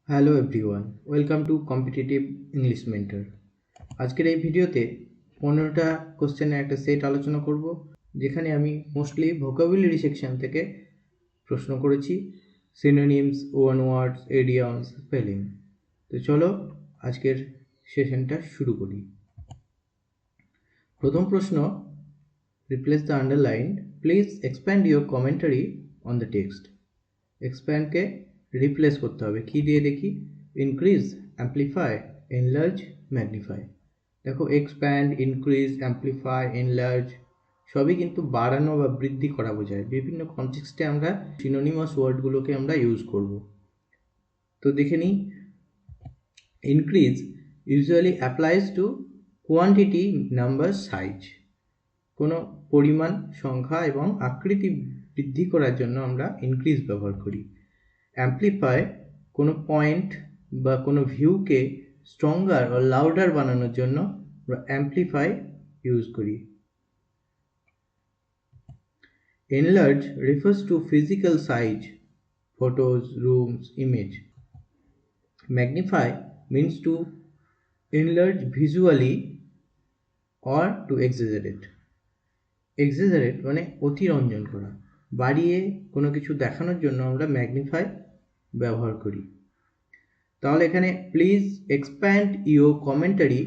Hello everyone, welcome to competitive English mentor. আজকের এই ভিডিওতে 15টা কোশ্চেনের একটা সেট আলোচনা করব, যেখানে আমি মোস্টলি ভোকাবুলারি সেকশন থেকে প্রশ্ন করেছি, synonyms, one words, idioms, spelling. তো চলো আজকের সেশনটা শুরু করি। প্রথম প্রশ্ন, replace the underline, please expand your commentary on the text. এক্সপ্যান্ডকে রিপ্লেস করতে হবে, কি দিয়ে দেখি? Increase, amplify, enlarge, magnify. দেখো, এক্সপ্যান্ড, ইনক্রিজ, অ্যাম্পলিফাই, এনলার্জ সবই কিন্তু বাড়ানো বা বৃদ্ধি করা বোঝায়। বিভিন্ন কনটেক্সটে আমরা সিনোনিমাস ওয়ার্ডগুলোকে আমরা ইউজ করব। তো দেখে নিই। Increase usually applies to quantity, number, size. কোনো পরিমাণ, সংখ্যা এবং আকৃতি বৃদ্ধি করার জন্য আমরা ইনক্রিজ ব্যবহার করি। অ্যাম্পলিফাই কোনো পয়েন্ট বা কোনো ভিউকে স্ট্রঙ্গার ও লাউডার বানানোর জন্য আমরা অ্যাম্পলিফাই ইউজ করি। Enlarge refers to physical size, photos, rooms, image. Magnify means to enlarge visually or to exaggerate. Exaggerate মানে অতিরঞ্জন করা, বাড়িয়ে কোনো কিছু দেখানোর জন্য আমরা ম্যাগনিফাই ব্যবহার করি। তাহলে এখানে please expand your commentary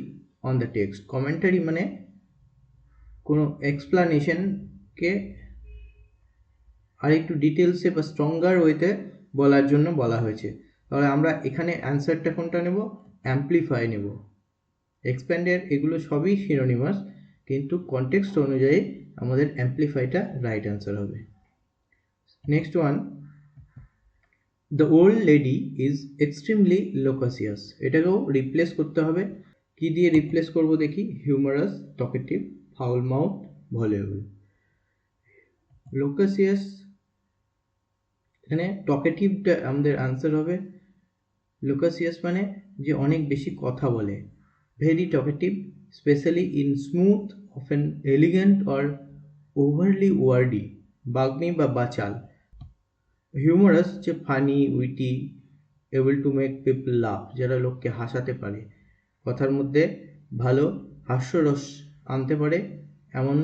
on the text. Commentary মানে কোনো এক্সপ্লানেশনকে আর একটু ডিটেলসে বা স্ট্রঙ্গার ওয়েতে বলার জন্য বলা হয়েছে। তাহলে আমরা এখানে অ্যান্সারটা কোনটা নেব? অ্যাম্পলিফাই নেব। এক্সপ্যান্ডের এগুলো সবই সিনোনিমাস, কিন্তু কনটেক্সট অনুযায়ী আমাদের অ্যাম্পলিফাইটা রাইট অ্যান্সার হবে। Next one, the old lady is extremely loquacious. এটাকেও রিপ্লেস করতে হবে। কি দিয়ে রিপ্লেস করব দেখি? Humorous, talkative, foul mouth, voluble. Loquacious, এখানে টকেটিভটা আমাদের আনসার হবে। লোকাসিয়াস মানে যে অনেক বেশি কথা বলে। Very talkative, especially in smooth, often elegant or overly wordy, বাগ্মি বা বাচাল। হিউমারাস হচ্ছে funny, witty, able to make people love, যারা লোককে হাসাতে পারে, কথার মধ্যে ভালো হাস্যরস আনতে পারে, এমন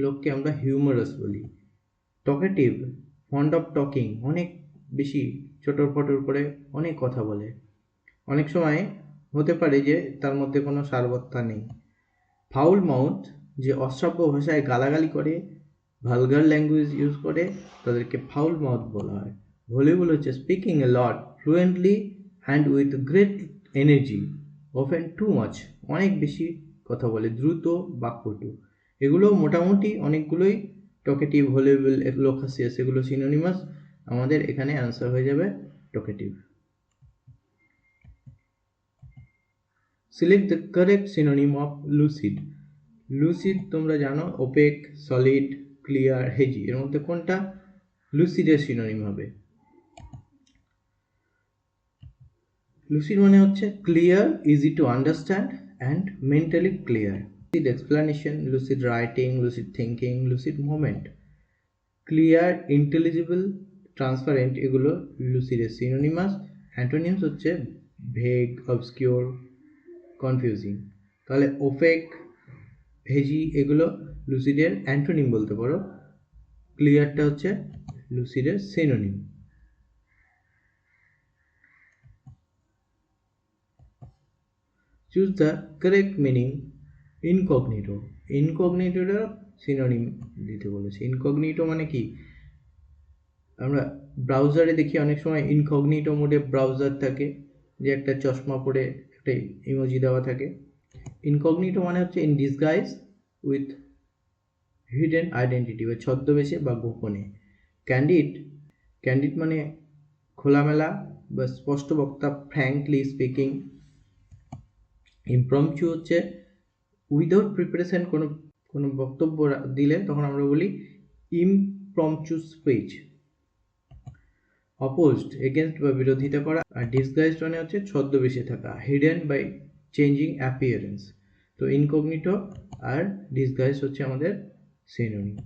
লোককে আমরা হিউমারাস বলি। টকেটিভ, ফন্ড অফ টকিং, অনেক বেশি চটর পটর করে অনেক কথা বলে। অনেক সময় হতে পারে যে তার মধ্যে কোনো সারবত্তা নেই। ফাউল মাউথ, যে অশ্রাব্য ভাষায় গালাগালি করে, ভালগার ল্যাঙ্গুয়েজ ইউজ করে, তাদেরকে ফাউল মাউথ বলা হয়। ভলিউবল হচ্ছে speaking A lot, fluently and with great energy, often too much, অনেক বেশি কথা বলে, দ্রুত, বাক্পটু। এগুলো মোটামুটি অনেকগুলোই টকেটিভ, ভলিউবল, লোকাসিয়াস, এগুলো সিনোনিমাস। আমাদের এখানে অ্যান্সার হয়ে যাবে talkative. Select the correct synonym of lucid. Lucid তোমরা জানো, ওপেক, সলিড, ক্লিয়ার, হেজি। এর মধ্যে কোনটা লুসিডের সিনোনিম হবে? লুসিড মানে হচ্ছে clear, easy to understand and mentally clear. Lucid explanation, lucid writing, lucid thinking, lucid moment. Clear, intelligible, transparent, এগুলো লুসিডের সিনোনিমাস। অ্যান্টোনিমস হচ্ছে ভেগ, অবস্কিউর, কনফিউজিং। তাহলে ওপেক, হেজি এগুলো লুসিডের অ্যান্টোনিম বলতে পারো। ক্লিয়ারটা হচ্ছে লুসিডের synonym. Choose the correct meaning incognito. ইনকগনিটোর সিনোনিম দিতে বলেছে। ইনকগনিটো মানে কি? আমরা ব্রাউজারে দেখি অনেক সময় ইনকগনিটো মোডে ব্রাউজার থাকে, যে একটা চশমা পরে একটা ইমোজি দেওয়া থাকে। ইনকগনিটো মানে হচ্ছে in disguise with hidden identity, বা ছদ্মবেশে বা গোপনে। ক্যান্ডিড, ক্যান্ডিড মানে খোলামেলা বা স্পষ্ট বক্তা, ফ্র্যাঙ্কলি স্পিকিং। ইমপ্রম্পচু হচ্ছে উইদাউট প্রিপারেশন কোনো বক্তব্য দিলে তখন আমরা বলি ইমপ্রম্পচু স্পিচ। অপোজড, এগেনস্ট বা বিরোধিতা করা। আর ডিসগাইজড মানে হচ্ছে ছদ্মবেশে থাকা, হিডেন বাই চেঞ্জিং অ্যাপিয়ারেন্স। তো ইনকগনিটো আর ডিসগাইজ হচ্ছে আমাদের synonym.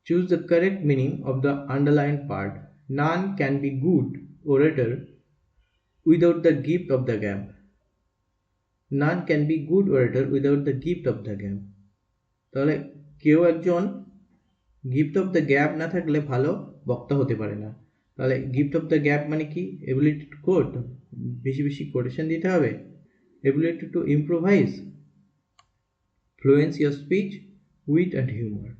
Choose the correct meaning of the underline part. none can be good orator without the gift of the gab. None can be good orator without the gift of the gab. তাহলে কেউ একজন gift of the gap না থাকলে ভালো বক্তা হতে পারে না। তাহলে গিফট অফ দ্য গ্যাপ মানে কি? এবিলিটি টু কোট, বেশি বেশি কোটেশন দিতে হবে, ability to improvise, fluency of speech, wheat and humour.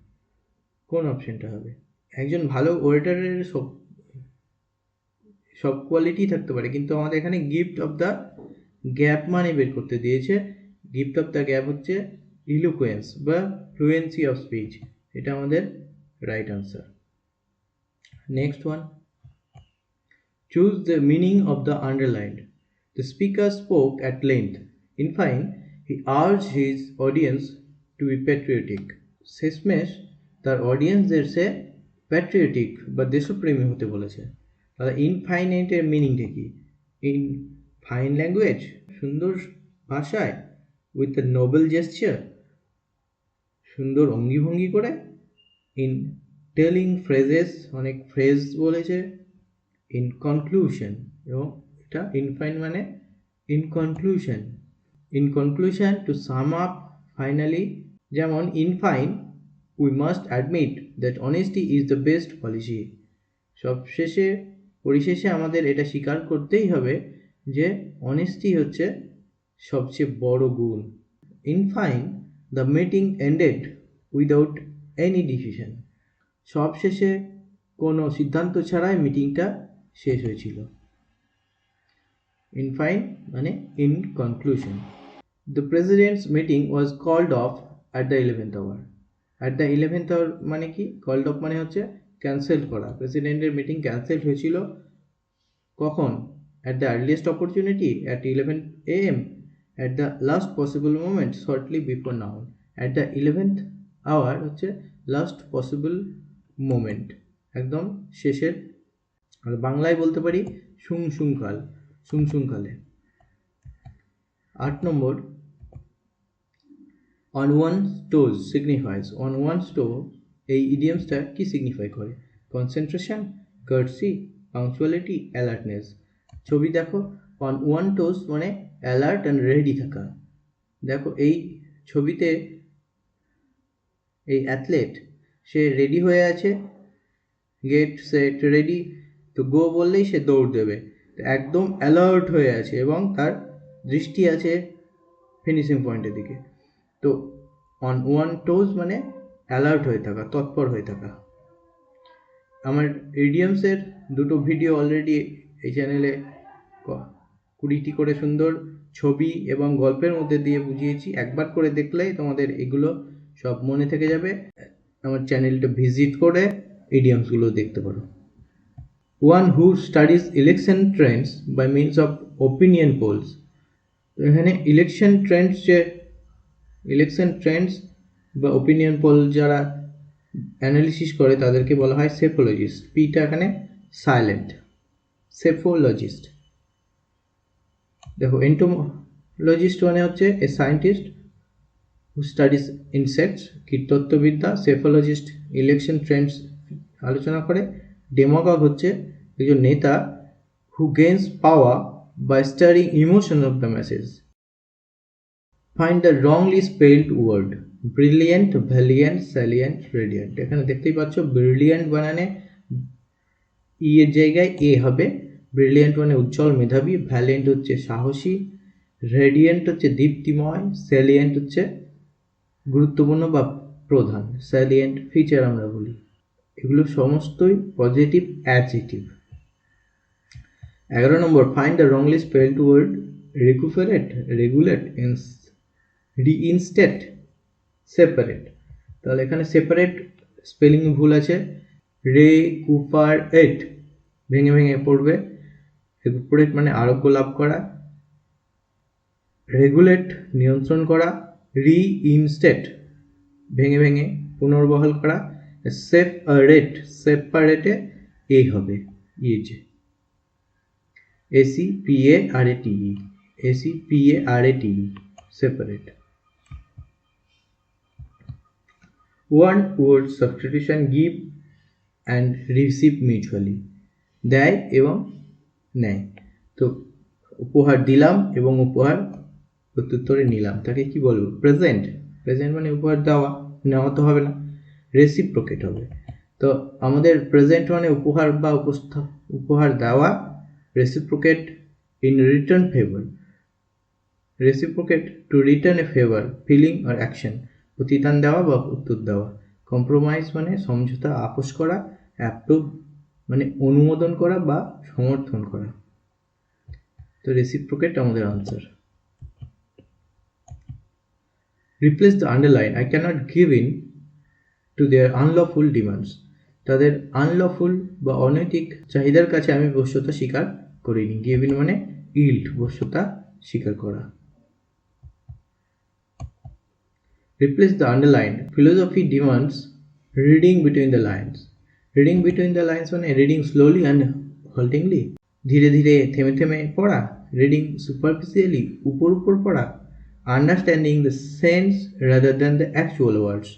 কোন অপশনটা হবে? একজন ভালো ওয়েটারের সব কোয়ালিটি থাকতে পারে, কিন্তু আমাদের এখানে গিফট অফ দ্য গ্যাপ মানে বের করতে দিয়েছে। গিফট অফ দ্য গ্যাপ হচ্ছে ইলোকুয়েন্স বা ফ্লুয়েন্সি অফ স্পিচ, এটা আমাদের right answer. Next one, choose the meaning of the underlined. The speaker spoke at length. In fine, he urged his audience to be patriotic. শেষমেশ তার অডিয়েন্সদের সে patriotic বা দেশপ্রেমী হতে বলেছে। তাহলে ইনফাইনাইটের মিনিংটা কি? ইন ফাইন ল্যাঙ্গুয়েজ, সুন্দর ভাষায়, উইথ এ নোবেল জেস্চার, সুন্দর অঙ্গিভঙ্গি করে, ইন টেলিং ফ্রেজেস, অনেক ফ্রেজ বলেছে, ইন কনক্লুশন, এবং এটা ইনফাইন মানে in conclusion. In conclusion, to sum up, finally, যেমন in fine we must admit that honesty is the best policy. সবশেষে পরিশেষে আমাদের এটা স্বীকার করতেই হবে যে অনেস্টি হচ্ছে সবচেয়ে বড় গুণ। In fine, the meeting ended without any decision. সবশেষে কোনো সিদ্ধান্ত ছাড়াই মিটিংটা শেষ হয়েছিল। ইন ফাইন মানে in conclusion. The president's meeting was called off at the 11th hour. At the 11th hour মানে কি? কল্ড অফ মানে হচ্ছে ক্যান্সেল করা। প্রেসিডেন্টের মিটিং ক্যান্সেল হয়েছিল কখন? At the earliest opportunity, at 11 AM, at the last possible moment, shortly before noon. At the 11th hour হচ্ছে last possible moment, একদম শেষের। আর বাংলায় বলতে পারি সুংসুংকাল, সুংসুংকালে। 8 নম্বর, on one toes signifies. On one toe, এই ইডিয়ামসটা কি সিগনিফাই করে? Concentration, courtesy, punctuality, alertness. ছবি দেখো, অন ওয়ান টোজ মানে অ্যালার্ট অ্যান্ড রেডি থাকা। দেখো এই ছবিতে এই অ্যাথলেট, সে রেডি হয়ে আছে, গেট সেট রেডি, তো গো বললেই সে দৌড় দেবে, একদম অ্যালার্ট হয়ে আছে এবং তার দৃষ্টি আছে ফিনিশিং পয়েন্টের দিকে। তো অন ওয়ান টোজ মানে অ্যালার্ট হয়ে থাকা, তৎপর হয়ে থাকা। আমার ইডিয়ামসের দুটো ভিডিও অলরেডি এই চ্যানেলে 20টি করে সুন্দর ছবি এবং গল্পের মধ্যে দিয়ে বুঝিয়েছি। একবার করে দেখলেই তোমাদের এগুলো সব মনে থেকে যাবে। আমার চ্যানেলটা ভিজিট করে ইডিয়ামসগুলো দেখতে পারো। One who studies election trends by means of opinion polls. এখানে ইলেকশন ট্রেন্ডস বা ওপিনিয়ন পোল যারা অ্যানালিসিস করে তাদেরকে বলা হয় সেফোলজিস্ট। পিটা এখানে সাইলেন্ট, সেফোলজিস্ট। দেখো, এন্টোমোলজিস্ট মানে হচ্ছে a scientist who studies insects, কীটতত্ত্ববিদ্যা। সেফোলজিস্ট ইলেকশন ট্রেন্ডস আলোচনা করে। ডেমাগগ হচ্ছে একজন নেতা who gains power by stirring emotion of the message. Find the wrongly spelled word. Brilliant, valiant, salient, radiant. এখানে দেখতেই পাচ্ছ ব্রিলিয়েন্ট বানানে ই এর জায়গায় এ হবে। ব্রিলিয়েন্ট মানে উজ্জ্বল, মেধাবী। ভ্যালিয়েন্ট হচ্ছে সাহসী। রেডিয়েন্ট হচ্ছে দীপ্তিময়। স্যালিয়েন্ট হচ্ছে গুরুত্বপূর্ণ বা প্রধান। স্যালিয়েন্ট ফিচার আমরা বলি। এগুলো সমস্তই পজিটিভ অ্যাডজেক্টিভ। 11 নম্বর, find the wrongly spelled word. Recuperate, regulate, reinstate, separate. তাহলে এখানে সেপারেট স্পেলিং ভুল আছে। রেকুপারেট ভেঙে ভেঙে পড়বে। রেকুপারেট মানে আরোগ্য লাভ করা। রেগুলেট নিয়ন্ত্রণ করা। রিইনস্টেট ভেঙে ভেঙে পুনর্বহাল করা। সেপারেটে এই হবে is, ACPARATE, ACPARATE, separate. One word substitution, give and receive mutually. দেয় এবং নেয়। তো উপহার দিলাম এবং উপহার প্রত্যুত্তরে নিলাম, তাকে কি বলবো? প্রেজেন্ট। প্রেজেন্ট মানে উপহার দেওয়া, নেওয়া তো হবে না, রেসিপ্রোকেট হবে। তো আমাদের প্রেজেন্ট মানে উপহার বা উপহার দেওয়া, reciprocate in return favour, reciprocate to return a favour, feeling আর অ্যাকশন, প্রতিদান দেওয়া বা উত্তর দেওয়া। কম্প্রোমাইজ মানে সমঝোতা, আপোষ করা। অ্যাপ্রুভ মানে অনুমোদন করা বা সমর্থন করা। তো রেসিপ্রোকেট আমাদের answer. Replace the underline, I can't give in to their unlawful demands, তাদের আনলফুল বা অনৈতিক চাহিদার কাছে আমি বশ্যতা স্বীকার করিনি। গিভ ইন মানে ইল্ড, বশ্যতা স্বীকার করা। Replace the underline. Philosophy demands reading between the lines. Reading between the lines মানে reading slowly and haltingly, ধীরে ধীরে থেমে থেমে পড়া। Reading superficially, উপর উপর পড়া। Understanding the sense rather than the actual words,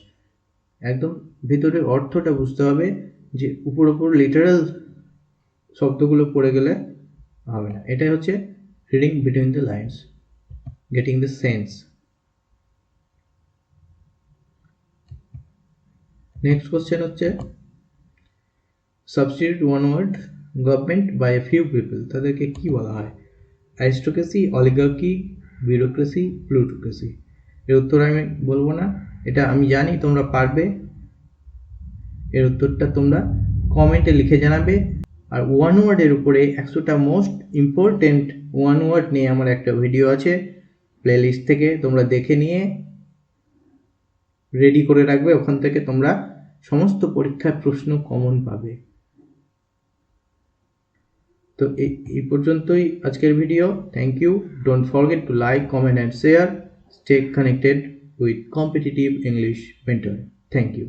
একদম ভিতরের অর্থটা বুঝতে হবে, যে উপর উপর লিটারাল শব্দগুলো পড়ে গেলে হবে না। এটাই হচ্ছে reading between the lines, getting the sense. Next question হচ্ছে substitute one word government by a few people, তাদেরকে কি বলা হয়? Aristocracy, oligarchy, bureaucracy, plutocracy. এর উত্তর আমি বলবো না, এটা আমি জানি তোমরা পারবে। এর উত্তরটা তোমরা কমেন্টে লিখে জানাবে। আর ওয়ান ওয়ার্ডের উপরে 100টা মোস্ট ইম্পর্টেন্ট ওয়ান ওয়ার্ড নিয়ে আমার একটা ভিডিও আছে প্লেলিস্ট থেকে, তোমরা দেখে নিয়ে রেডি করে রাখবে। ওখান থেকে তোমরা সমস্ত পরীক্ষার প্রশ্ন কমন পাবে। তো এই পর্যন্তই আজকের video. Thank you. Don't forget to like, comment and share. Stay connected with competitive English mentor. Thank you.